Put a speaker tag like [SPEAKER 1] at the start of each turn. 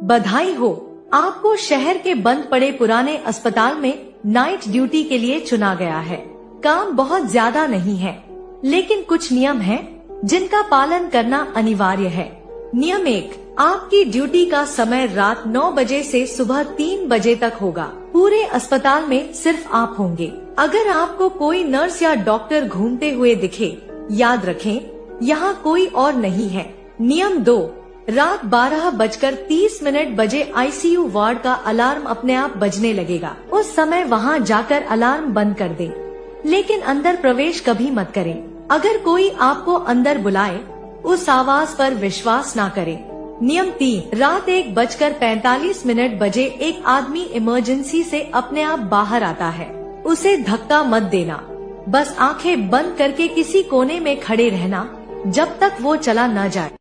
[SPEAKER 1] बधाई हो, आपको शहर के बंद पड़े पुराने अस्पताल में नाइट ड्यूटी के लिए चुना गया है। काम बहुत ज्यादा नहीं है, लेकिन कुछ नियम हैं जिनका पालन करना अनिवार्य है। नियम 1, आपकी ड्यूटी का समय रात 9 बजे से सुबह 3 बजे तक होगा। पूरे अस्पताल में सिर्फ आप होंगे। अगर आपको कोई नर्स या डॉक्टर घूमते हुए दिखे, याद रखें यहाँ कोई और नहीं है। नियम 2, रात 12:30 बजे आईसीयू वार्ड का अलार्म अपने आप बजने लगेगा। उस समय वहां जाकर अलार्म बंद कर दें, लेकिन अंदर प्रवेश कभी मत करें। अगर कोई आपको अंदर बुलाए, उस आवाज पर विश्वास ना करें। नियम 3, रात 1:45 बजे एक आदमी इमरजेंसी से अपने आप बाहर आता है, उसे धक्का मत देना। बस आंखें बंद करके किसी कोने में खड़े रहना जब तक वो चला न जाए।